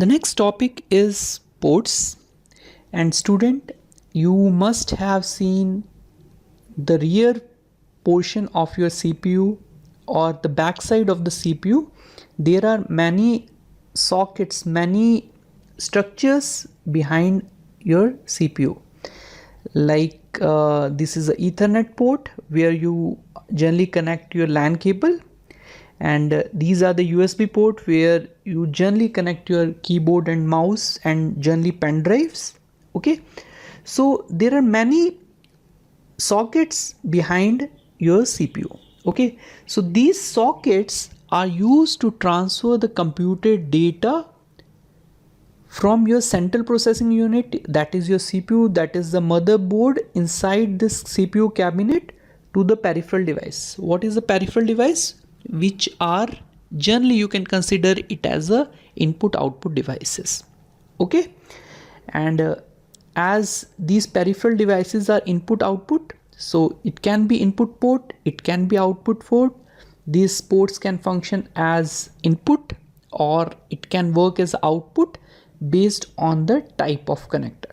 The next topic is ports, and student, you must have seen the rear portion of your CPU or the back side of the CPU. There are many sockets, many structures behind your CPU. Like this is an Ethernet port where you generally connect your LAN cable, and these are the USB port where you generally connect your keyboard and mouse and generally pen drives. Okay, so there are many sockets behind your CPU. Okay, so these sockets are used to transfer the computed data from your central processing unit, that is your CPU, that is the motherboard, inside this CPU cabinet to the peripheral device. What is the peripheral device? Which are generally you can consider it as a input output devices. Okay, and as these peripheral devices are input output, so it can be input port, it can be output port. These ports can function as input or it can work as output based on the type of connector.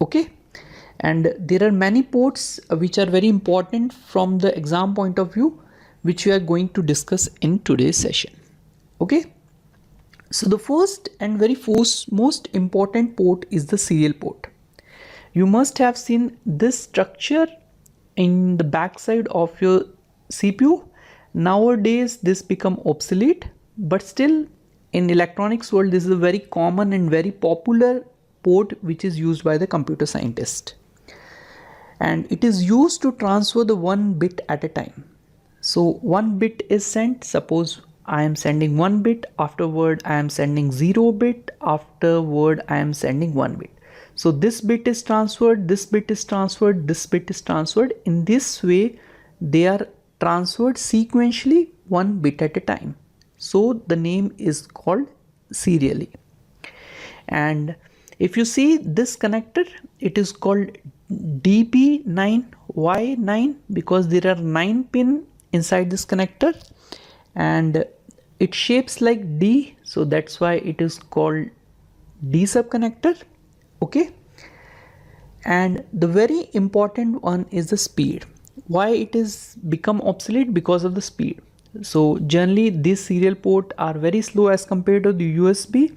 Okay, and there are many ports which are very important from the exam point of view, which we are going to discuss in today's session. Okay, so the first and most important port is the serial port. You must have seen this structure in the backside of your CPU. Nowadays this become obsolete, but still in electronics world this is a very common and very popular port which is used by the computer scientist, and it is used to transfer the one bit at a time. So one bit is sent, suppose I am sending 1 bit, afterward I am sending 0 bit, afterward I am sending 1 bit. So this bit is transferred, this bit is transferred, this bit is transferred. In this way they are transferred sequentially, 1 bit at a time. So the name is called serially. And if you see this connector, it is called DP9Y9 because there are 9 pin inside this connector and it shapes like D, so that's why it is called D sub connector. Okay, and the very important one is the speed. Why it is become obsolete? Because of the speed. So generally these serial port are very slow as compared to the USB.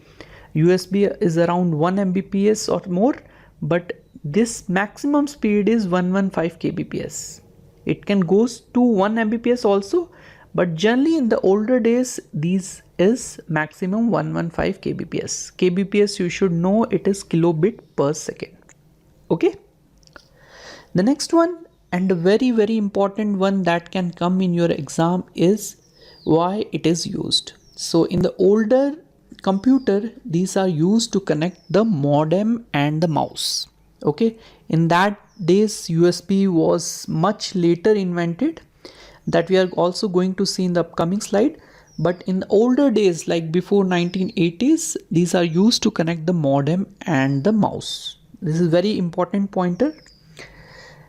USB is around 1 Mbps or more, but this maximum speed is 115 kbps. It can goes to 1 Mbps also, but generally in the older days these is maximum 115 kbps. Kbps you should know, it is kilobit per second. Okay, the next one and a very important one that can come in your exam is why it is used. So in the older computer these are used to connect the modem and the mouse. Okay, in that days USB was much later invented, that we are also going to see in the upcoming slide. But in the older days, like before 1980s, these are used to connect the modem and the mouse. This is very important pointer.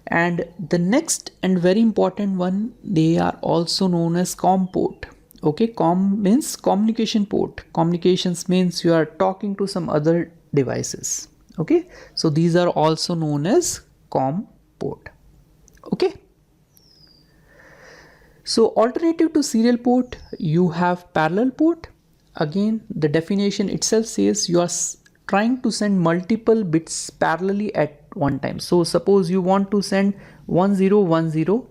And the next and very important one, they are also known as COM port. Okay, COM means communication port. Communications means you are talking to some other devices. Okay, so these are also known as COM port. Okay, so alternative to serial port, you have parallel port. Again, the definition itself says you are trying to send multiple bits parallelly at one time. So suppose you want to send 1010.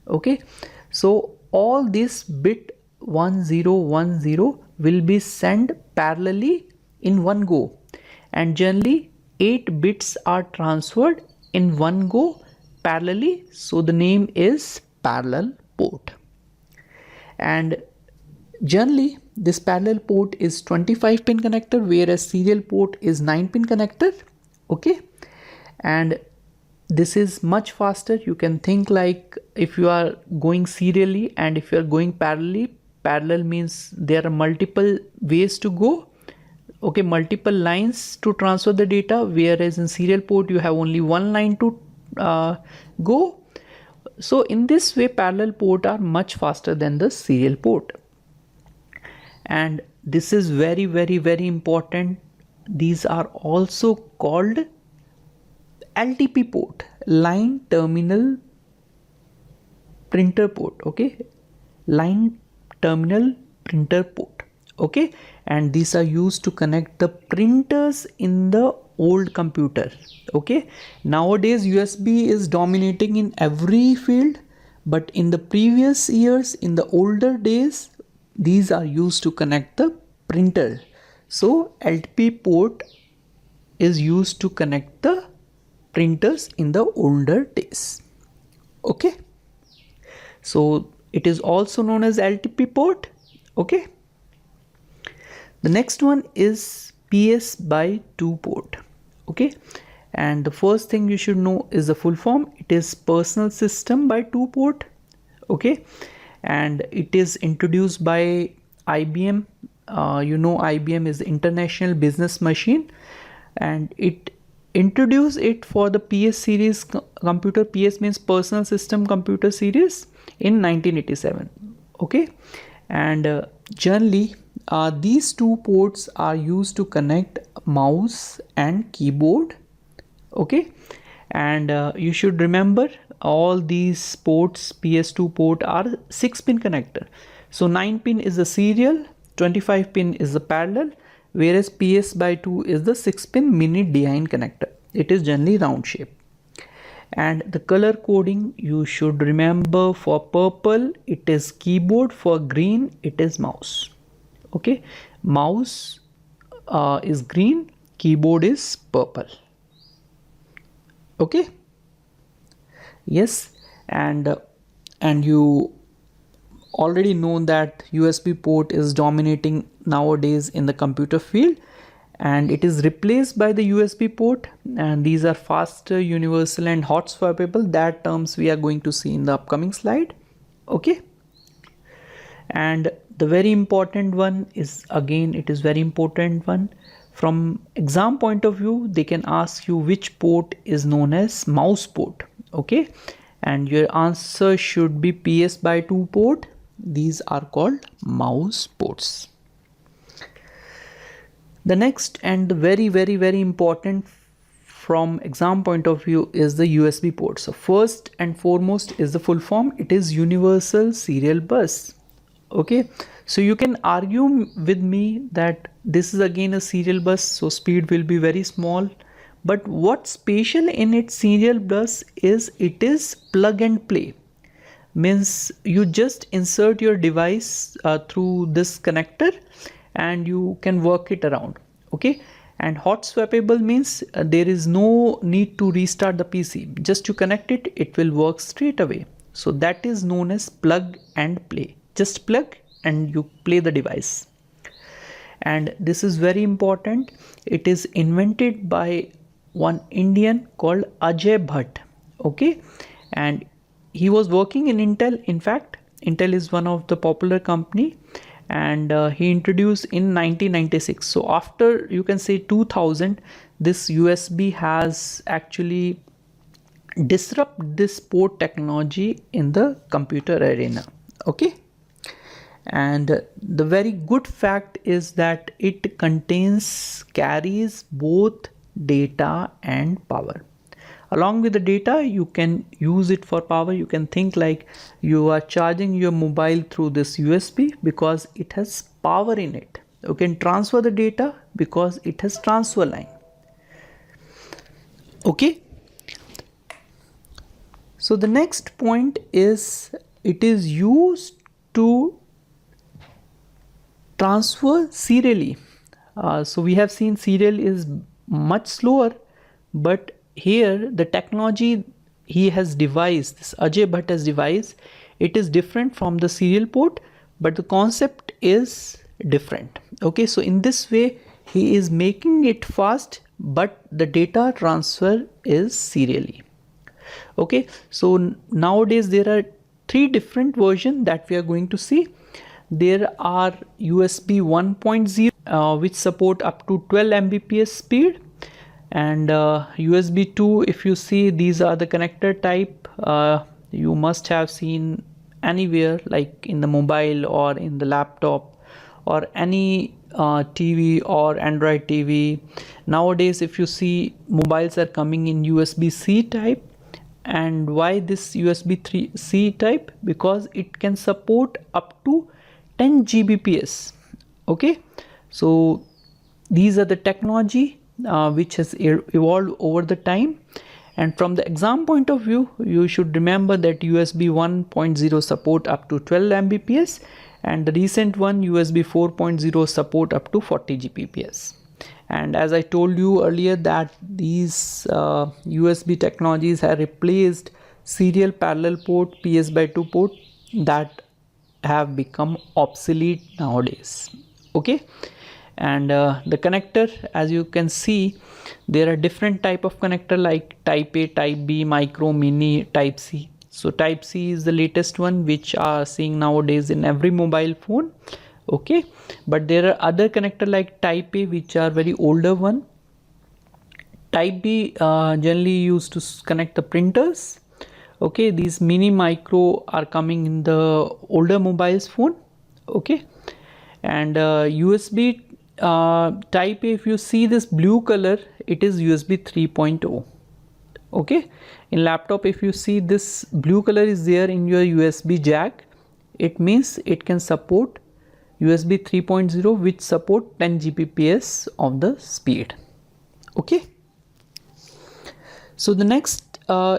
Okay, so all this bit 1010 will be sent parallelly in one go, and generally 8 bits are transferred in one go parallelly, so the name is parallel port. And generally this parallel port is 25 pin connector, whereas serial port is 9 pin connector. Okay, and this is much faster. You can think like if you are going serially and if you are going parallelly, parallel means there are multiple ways to go. Okay, multiple lines to transfer the data, whereas in serial port you have only one line to go. So in this way parallel port are much faster than the serial port. And this is very important. These are also called LTP port, line terminal printer port. Okay, line terminal printer port. Okay, and these are used to connect the printers in the old computer. Okay, nowadays USB is dominating in every field, but in the previous years, in the older days, these are used to connect the printer. So LTP port is used to connect the printers in the older days. Okay, so it is also known as LTP port. Okay, the next one is PS by 2 port. Okay, and the first thing you should know is the full form. It is personal system by 2 port. Okay, and it is introduced by IBM. You know, IBM is the International Business Machine, and it introduced it for the PS series computer. PS means personal system computer series in 1987. Okay, and generally these 2 ports are used to connect mouse and keyboard. Okay, and you should remember all these ports, PS2 port are 6-pin connector. So 9-pin is the serial, 25-pin is the parallel, whereas PS by 2 is the 6-pin mini DIN connector. It is generally round shape. And the color coding you should remember: for purple it is keyboard, for green it is mouse. Okay, mouse is green, keyboard is purple. Okay, yes, and you already know that USB port is dominating nowadays in the computer field, and it is replaced by the USB port, and these are faster, universal and hot swappable. That terms we are going to see in the upcoming slide. Okay, and the very important one is, again, it is very important one. From exam point of view, they can ask you which port is known as mouse port. Okay, and your answer should be PS by 2 port. These are called mouse ports. The next and the very important from exam point of view is the USB port. So first and foremost is the full form. It is Universal Serial Bus. Okay, so you can argue with me that this is again a serial bus, so speed will be very small. But what's special in its serial bus is it is plug and play. Means you just insert your device through this connector and you can work it around. Okay, and hot swappable means there is no need to restart the PC. Just you connect it, it will work straight away. So that is known as plug and play. Just plug and you play the device. And this is very important. It is invented by one Indian called Ajay Bhatt. Okay, and he was working in Intel. In fact, Intel is one of the popular company, and he introduced in 1996. So after, you can say, 2000, this USB has actually disrupted this port technology in the computer arena. Okay, and the very good fact is that it carries both data and power. Along with the data, you can use it for power. You can think like you are charging your mobile through this USB because it has power in it. You can transfer the data because it has transfer line. Okay, so the next point is it is used to transfer serially. So we have seen serial is much slower, but here the technology he has devised, this Ajay Bhatt has devised, it is different from the serial port, but the concept is different. Okay, so in this way he is making it fast, but the data transfer is serially. Okay, so nowadays there are 3 different versions that we are going to see. There are USB 1.0 which support up to 12 Mbps speed, and USB 2, if you see, these are the connector type you must have seen anywhere, like in the mobile or in the laptop or any TV or Android TV. Nowadays if you see, mobiles are coming in USB-C type. And why this USB-C type? Because it can support up to 10 Gbps. Okay, so these are the technology which has evolved over the time. And from the exam point of view, you should remember that USB 1.0 support up to 12 Mbps, and the recent one USB 4.0 support up to 40 Gbps. And as I told you earlier that these USB technologies have replaced serial parallel port, PS/2 port, that have become obsolete nowadays. Okay, and the connector, as you can see, there are different type of connector like type A, type B, micro, mini, type C. So type C is the latest one which are seeing nowadays in every mobile phone. Okay, but there are other connector like type A which are very older one. Type B generally used to connect the printers. Okay, these mini, micro are coming in the older mobiles phone. Okay, and USB type A, if you see this blue color, it is USB 3.0. okay, in laptop if you see this blue color is there in your USB jack, it means it can support USB 3.0 which support 10 Gbps of the speed. Okay, so the next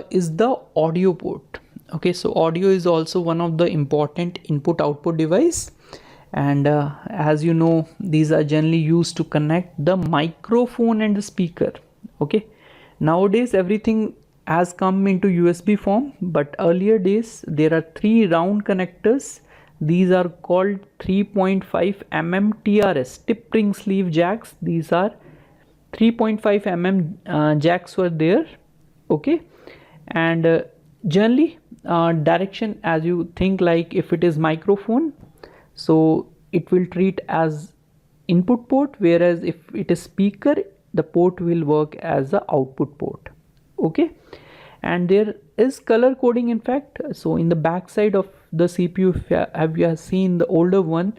is the audio port. Okay, so audio is also one of the important input output device, and as you know, these are generally used to connect the microphone and the speaker. Okay, nowadays everything has come into USB form, but earlier days there are 3 round connectors. These are called 3.5 mm TRS, tip ring sleeve jacks. These are 3.5 mm jacks were there. Okay, and generally direction, as you think, like if it is microphone, so it will treat as input port, whereas if it is speaker, the port will work as the output port. Okay, and there is color coding in fact. So in the back side of the CPU, if you have seen the older one,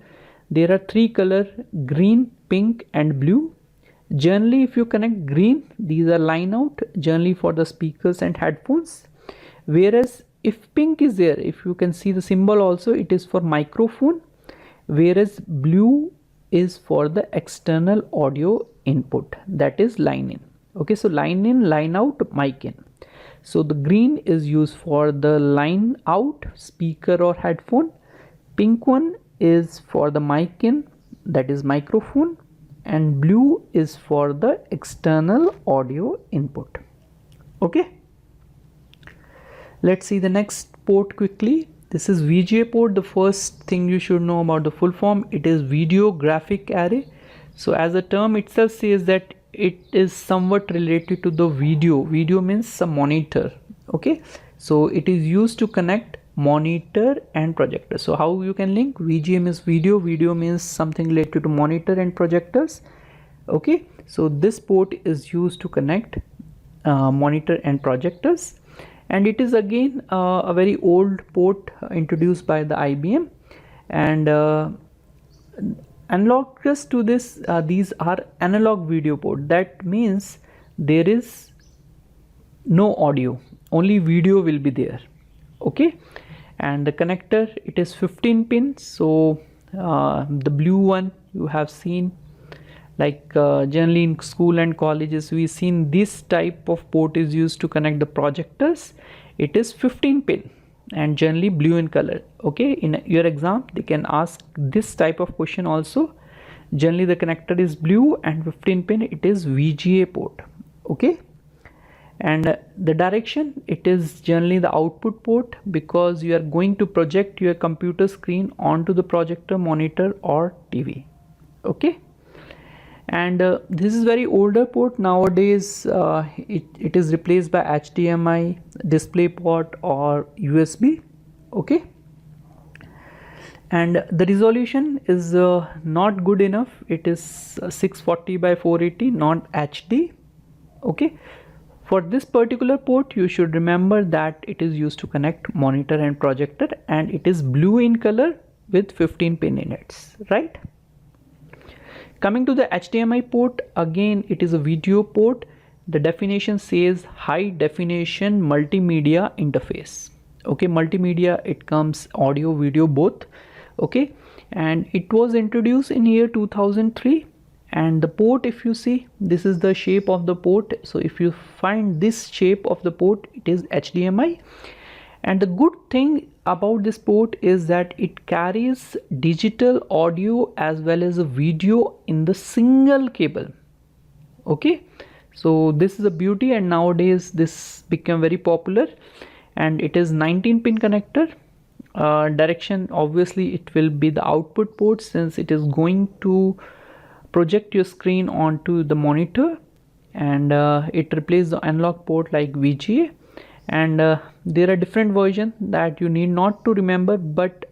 there are 3 color: green, pink and blue. Generally if you connect green, these are line out generally for the speakers and headphones, whereas if pink is there, if you can see the symbol also, it is for microphone, whereas blue is for the external audio input, that is line in. Okay, so line in, line out, mic in. So the green is used for the line out speaker or headphone, pink one is for the mic in, that is microphone, and blue is for the external audio input. Okay, let's see the next port quickly. This is VGA port. The first thing you should know about the full form, it is video graphic array. So as the term itself says that it is somewhat related to the video. Video means a monitor. Okay, so it is used to connect monitor and projector. So how you can link? VGA means video, video means something related to monitor and projectors. Okay, so this port is used to connect monitor and projectors, and it is again a very old port introduced by the IBM. And analogous to this, these are analog video port. That means there is no audio, only video will be there. Okay, and the connector, it is 15 pins. So the blue one you have seen, like generally in school and colleges we seen this type of port is used to connect the projectors. It is 15 pin and generally blue in color. Okay, in your exam they can ask this type of question also. Generally the connector is blue and 15 pin, it is VGA port. Okay, and the direction, it is generally the output port, because you are going to project your computer screen onto the projector, monitor or TV. Okay, and this is very older port. Nowadays it is replaced by HDMI, DisplayPort or USB. Okay, and the resolution is not good enough. It is 640 by 480, not HD. Okay, for this particular port you should remember that it is used to connect monitor and projector, and it is blue in color with 15 pin in it, right? Coming to the HDMI port, again it is a video port. The definition says high definition multimedia interface. Okay, multimedia, it comes audio, video, both. Okay, and it was introduced in year 2003. And the port, if you see, this is the shape of the port. So if you find this shape of the port, it is HDMI. And the good thing about this port is that it carries digital audio as well as a video in the single cable. Okay, so this is a beauty, and nowadays this became very popular. And it is 19-pin connector. Direction, obviously it will be the output port, since it is going to project your screen onto the monitor. And it replaces the analog port like VGA. And there are different versions that you need not to remember, but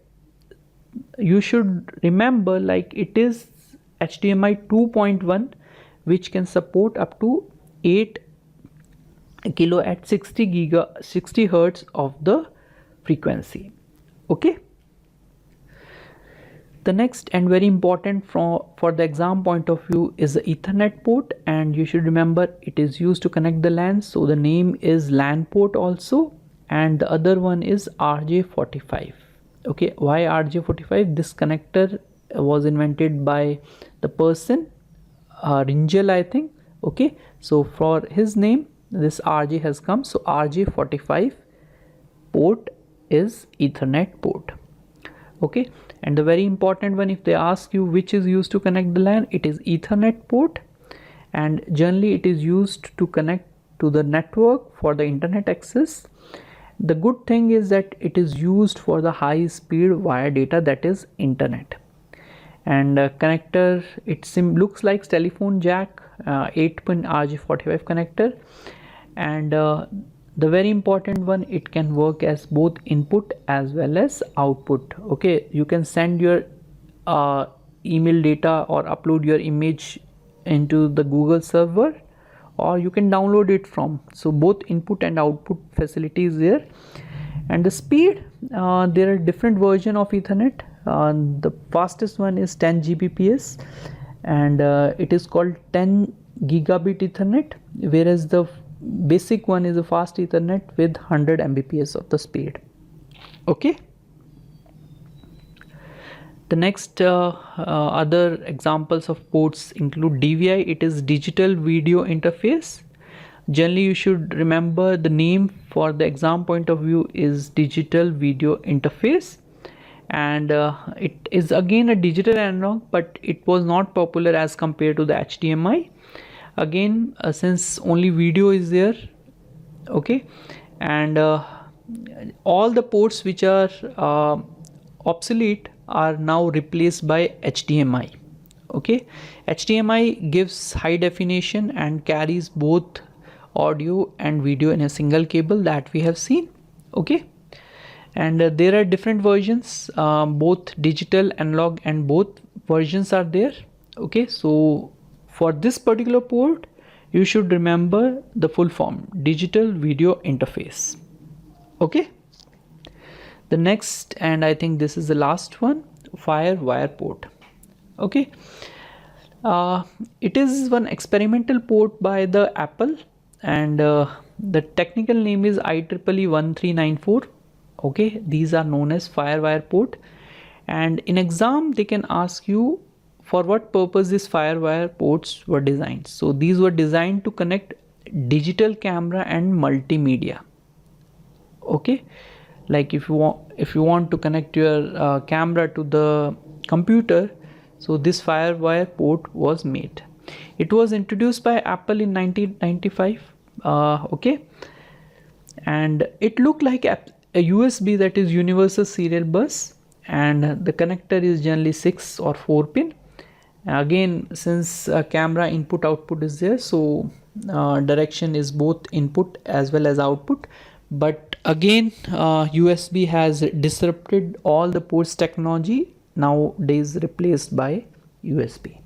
you should remember, like, it is HDMI 2.1, which can support up to 8 kilo at 60 hertz of the frequency. Okay, the next and very important for the exam point of view is the Ethernet port, and you should remember it is used to connect the LAN. So the name is LAN port also, and the other one is RJ45. Okay, why RJ45? This connector was invented by the person Ringel, I think. Okay, so for his name this RJ has come. So RJ45 port is Ethernet port. Okay, and the very important one, if they ask you which is used to connect the LAN, it is Ethernet port, and generally it is used to connect to the network for the internet access. The good thing is that it is used for the high speed wire data, that is internet. And connector, it looks like telephone jack, 8-pin RJ45 connector. And the very important one, it can work as both input as well as output. Okay, you can send your email data or upload your image into the Google server, or you can download it from. So both input and output facilities there. And the speed, there are different version of Ethernet. The fastest one is 10 Gbps, and it is called 10 gigabit Ethernet, whereas the basic one is a fast Ethernet with 100 Mbps of the speed. Okay, the next other examples of ports include DVI. It is digital video interface. Generally you should remember the name for the exam point of view is digital video interface. And it is again a digital analog, but it was not popular as compared to the HDMI. Again, since only video is there. Okay, and all the ports which are obsolete are now replaced by HDMI. Okay, HDMI gives high definition and carries both audio and video in a single cable, that we have seen. Okay, and there are different versions, both digital, analog, and both versions are there. Okay, so for this particular port you should remember the full form, digital video interface. Okay, the next, and I think this is the last one, FireWire port. Okay, it is one experimental port by the Apple, and the technical name is IEEE 1394. Okay, these are known as FireWire port, and in exam they can ask you for what purpose these FireWire ports were designed. So these were designed to connect digital camera and multimedia. Okay, like if you want to connect your camera to the computer, so this FireWire port was made. It was introduced by Apple in 1995. Okay, and it looked like a USB, that is universal serial bus, and the connector is generally 6 or 4 pin. Again, since camera input output is there, so direction is both input as well as output. But again, USB has disrupted all the ports technology, nowadays replaced by USB.